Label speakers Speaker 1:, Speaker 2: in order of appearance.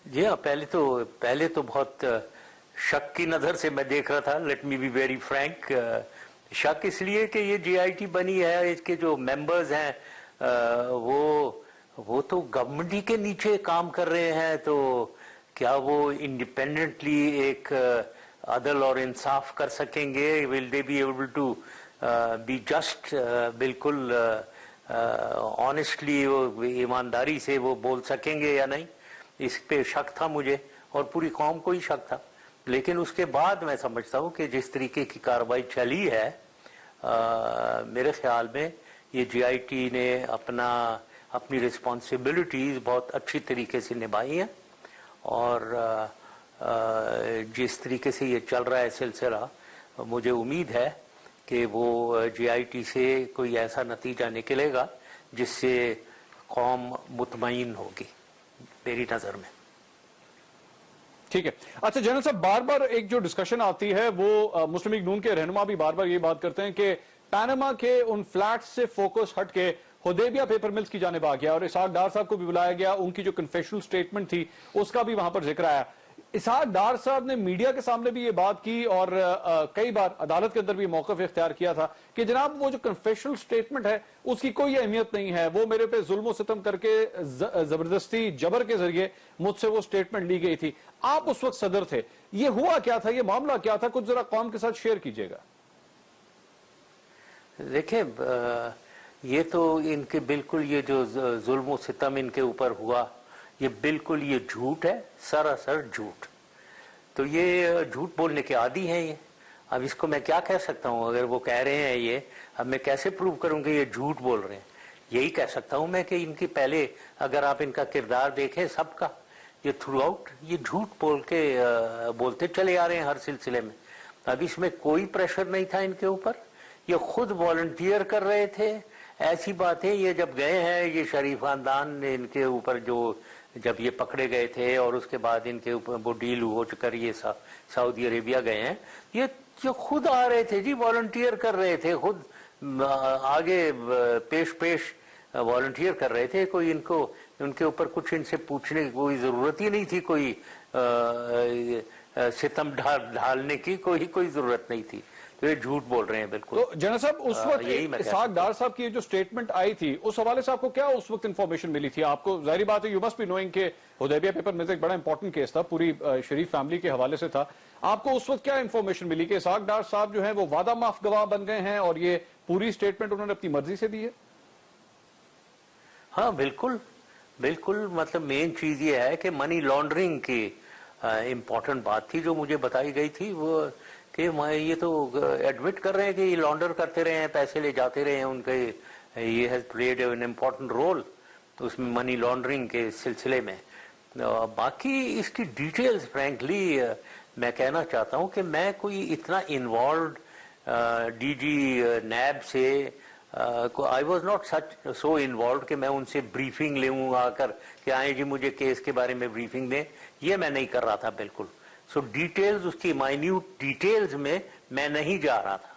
Speaker 1: جی ہاں، پہلے تو بہت شک کی نظر سے میں دیکھ رہا تھا. Let me be very frank. شک اس لیے کہ یہ جی آئی ٹی بنی ہے، اس کے جو ممبرز ہیں وہ تو گورنمنٹ ہی کے نیچے کام کر رہے ہیں، تو کیا وہ انڈیپینڈنٹلی ایک عدل اور انصاف کر سکیں گے؟ Will they be able to be just? بالکل آنیسٹلی، ایمانداری سے وہ بول سکیں گے یا نہیں؟ اس پہ شک تھا مجھے، اور پوری قوم کو ہی شک تھا. لیکن اس کے بعد میں سمجھتا ہوں کہ جس طریقے کی کارروائی چلی ہے، میرے خیال میں یہ جی آئی ٹی نے اپنی رسپانسبلٹیز بہت اچھی طریقے سے نبھائی ہیں، اور جس طریقے سے یہ چل رہا ہے سلسلہ، مجھے امید ہے کہ وہ جی آئی ٹی سے کوئی ایسا نتیجہ نکلے گا جس سے قوم مطمئن ہوگی میری نظر میں.
Speaker 2: ٹھیک ہے. اچھا جنرل صاحب، بار بار ایک جو ڈسکشن آتی ہے وہ مسلم لیگ نون کے رہنما بھی بار بار یہ بات کرتے ہیں کہ پیناما کے ان فلیٹس سے فوکس ہٹ کے حدیبیہ پیپر ملز کی جانب آ گیا، اور اسحاق ڈار صاحب کو بھی بلایا گیا. ان کی جو کنفیشنل سٹیٹمنٹ تھی اس کا بھی وہاں پر ذکر آیا. اسحاق ڈار صاحب نے میڈیا کے سامنے بھی یہ بات کی، اور کئی بار عدالت کے اندر بھی موقف اختیار کیا تھا کہ جناب وہ جو کنفیشنل سٹیٹمنٹ ہے اس کی کوئی اہمیت نہیں ہے، وہ میرے پہ ظلم و ستم کر کے زبردستی جبر کے ذریعے مجھ سے وہ سٹیٹمنٹ لی گئی تھی. آپ اس وقت صدر تھے، یہ ہوا کیا تھا؟ یہ معاملہ کیا تھا؟ کچھ ذرا قوم کے ساتھ شیئر کیجئے گا.
Speaker 1: دیکھیں، یہ تو ان کے بالکل یہ جو ظلم و ستم ان کے اوپر ہوا، یہ بالکل یہ جھوٹ ہے، سراسر جھوٹ. تو یہ جھوٹ بولنے کے عادی ہیں یہ. اب اس کو میں کیا کہہ سکتا ہوں؟ اگر وہ کہہ رہے ہیں یہ، اب میں کیسے پروو کروں کہ یہ جھوٹ بول رہے ہیں؟ یہی کہہ سکتا ہوں میں کہ ان کی پہلے اگر آپ ان کا کردار دیکھیں سب کا، یہ تھرو آؤٹ یہ جھوٹ بولتے چلے آ رہے ہیں ہر سلسلے میں. اب اس میں کوئی پریشر نہیں تھا ان کے اوپر، یہ خود والنٹیئر کر رہے تھے. ایسی باتیں یہ جب گئے ہیں، یہ شریف خاندان نے ان کے اوپر جب یہ پکڑے گئے تھے اور اس کے بعد ان کے اوپر وہ ڈیل ہو کر یہ سعودی عربیہ گئے ہیں، یہ خود آ رہے تھے جی، والنٹیئر کر رہے تھے، خود آگے پیش والنٹیئر کر رہے تھے. کوئی ان کے اوپر کچھ ان سے پوچھنے کی کوئی ضرورت ہی نہیں تھی، کوئی ستم ڈھالنے کی کوئی ضرورت نہیں تھی. تو یہ جھوٹ بول رہے ہیں بالکل.
Speaker 2: تو جنرل صاحب اس وقت اسحاق ڈار صاحب کی جو سٹیٹمنٹ آئی تھی، اس حوالے سے آپ کو کیا اس وقت انفارمیشن ملی تھی؟ آپ کو ظاہری بات ہے یو مسٹ بی نوئنگ کہ حدیبیہ پیپر میں ایک بڑا امپورٹنٹ کیس تھا، پوری شریف فیملی کے حوالے سے تھا. آپ کو اس وقت کیا انفارمیشن ملی کہ اسحاق ڈار صاحب جو ہیں وہ وعدہ معاف گواہ بن گئے ہیں اور یہ پوری سٹیٹمنٹ انہوں نے اپنی مرضی سے دی ہے؟
Speaker 1: ہاں بالکل، مطلب مین چیز یہ ہے کہ منی لانڈرنگ کی امپورٹنٹ بات تھی جو مجھے بتائی گئی تھی، وہ کہ یہ تو ایڈمٹ کر رہے ہیں کہ یہ لانڈر کرتے رہے ہیں، پیسے لے جاتے رہے ہیں ان کے، یہ has played an important role اس میں منی لانڈرنگ کے سلسلے میں. باقی اس کی ڈیٹیلز فرینکلی میں کہنا چاہتا ہوں کہ میں کوئی اتنا انوالوڈ ڈی جی نیب سے I was not so involved کہ میں ان سے بریفنگ لوں آ کر کہ آئیں جی مجھے کیس کے بارے میں بریفنگ دیں. یہ میں نہیں کر رہا تھا بالکل. سو ڈیٹیلز، اس کی مائنیوٹ ڈیٹیلز میں نہیں جا رہا تھا.